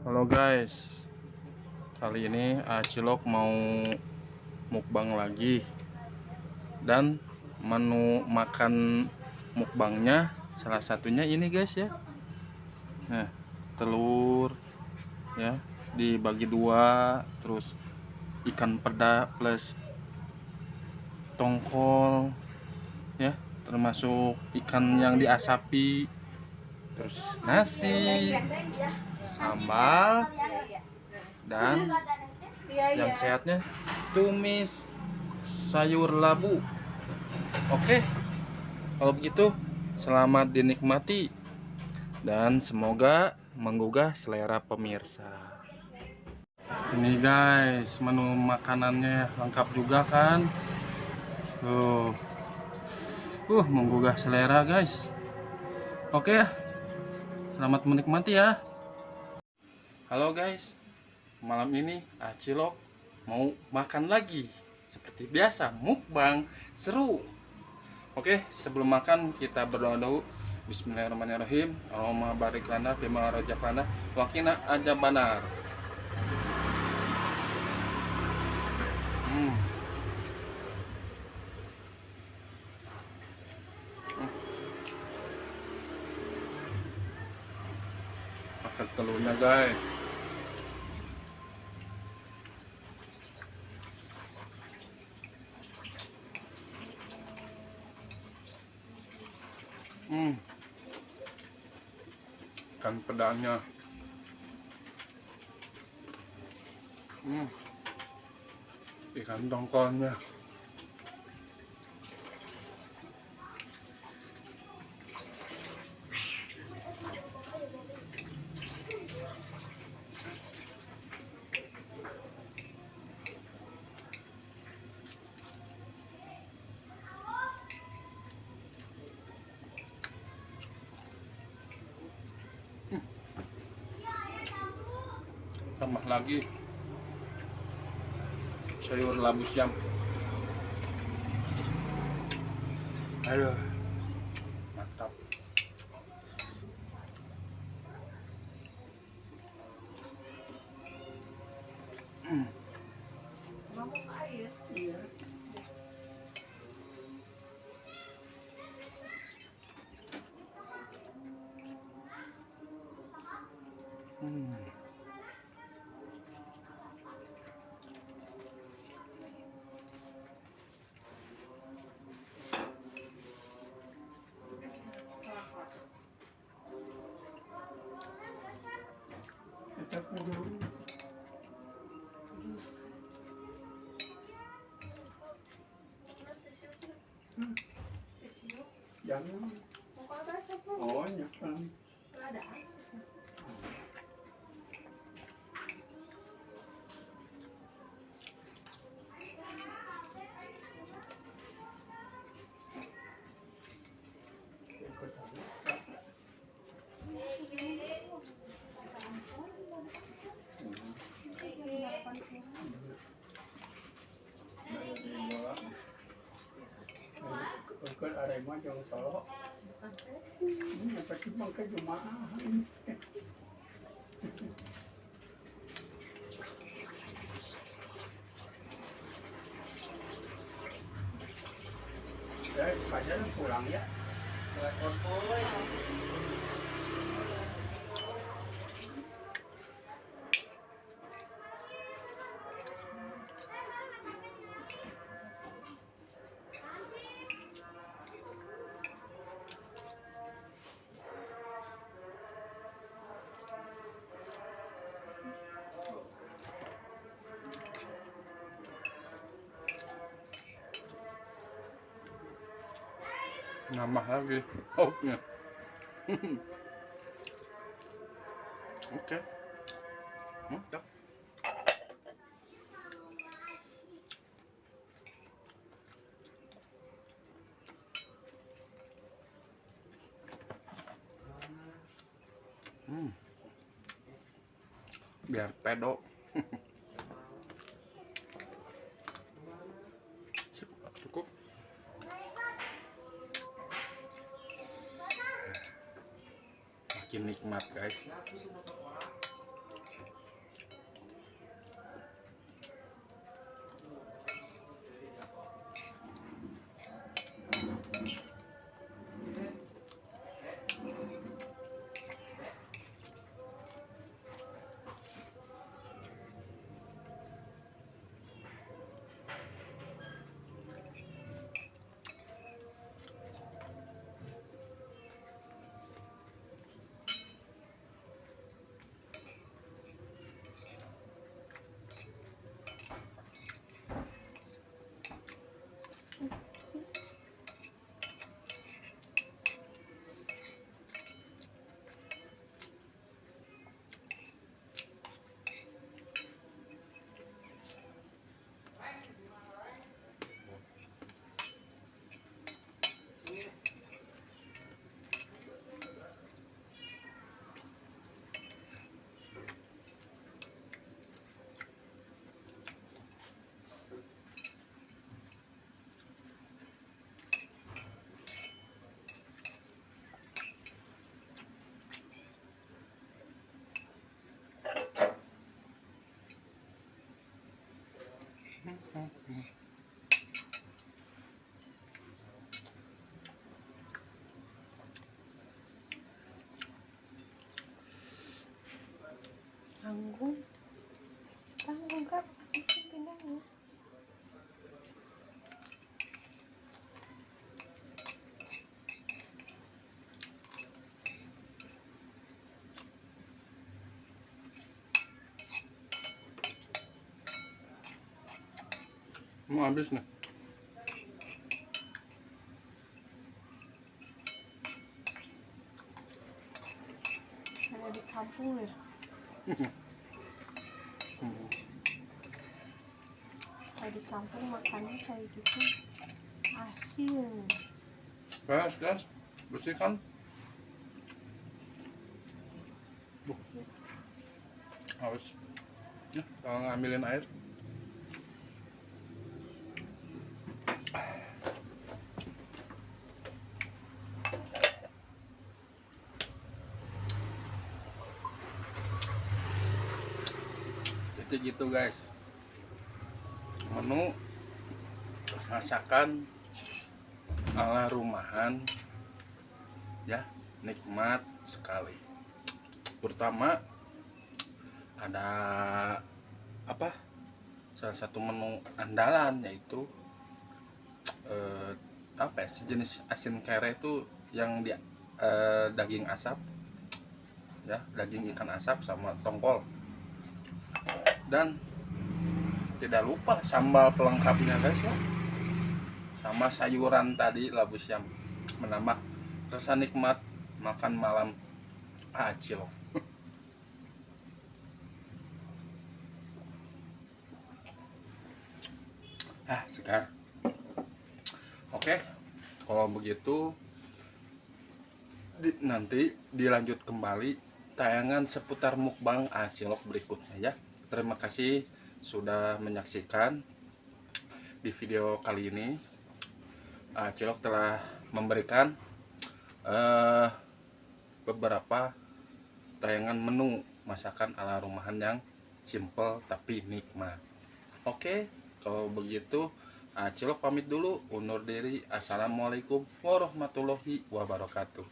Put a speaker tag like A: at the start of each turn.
A: Halo guys, kali ini Acilok mau mukbang lagi. Dan menu makan mukbangnya salah satunya ini guys ya. Nah, telur ya dibagi dua, terus ikan peda plus tongkol ya, termasuk ikan yang diasapi, terus nasi, sambal, dan yang sehatnya tumis sayur labu. Oke, kalau begitu selamat dinikmati dan semoga menggugah selera pemirsa. Ini guys, menu makanannya lengkap juga kan. Tuh, menggugah selera guys. Oke ya, selamat menikmati ya. Halo guys, malam ini Acilok mau makan lagi. Seperti biasa, mukbang seru. Oke, sebelum makan kita berdoa dulu. Bismillahirrahmanirrahim. Allahumma barik lana bima razaqtana wa qina adzabannar. Makan telurnya guys. Ikan pedanya. Ikan tongkolnya. Tambah lagi sayur labu siam. Aduh, mantap.
B: Jangan. Oh, nyekan. Ikut Arema jeung Solo. Ini pasti mangke jumaah. Guys, pajar pulang ya.
A: Nambah lagi lauknya. Oke, mantap. Biar pedo. Cukup. Makin nikmat guys.
C: Tanggung. Tanggung Kak, isi pindahnya.
A: Mau habis nih.
C: Ada di kampung ya. Kalau di kampung makannya kayak gitu asin.
A: Gas, bersihkan. Harus. Ya, kalau ngambilin air. Itu gitu guys. Menu masakan ala rumahan ya, nikmat sekali. Pertama ada apa? Salah satu menu andalan yaitu apa ya, sejenis asin kere itu yang di daging asap ya, daging ikan asap sama tongkol. Dan tidak lupa sambal pelengkapnya guys ya, sama sayuran tadi labus yang menambah rasa nikmat makan malam Cilok. Segar. Oke, kalau begitu nanti dilanjut kembali tayangan seputar mukbang Cilok berikutnya ya. Terima kasih sudah menyaksikan di video kali ini. Cilok telah memberikan beberapa tayangan menu masakan ala rumahan yang simple tapi nikmat. Oke, kalau begitu Cilok pamit dulu, undur diri. Assalamualaikum warahmatullahi wabarakatuh.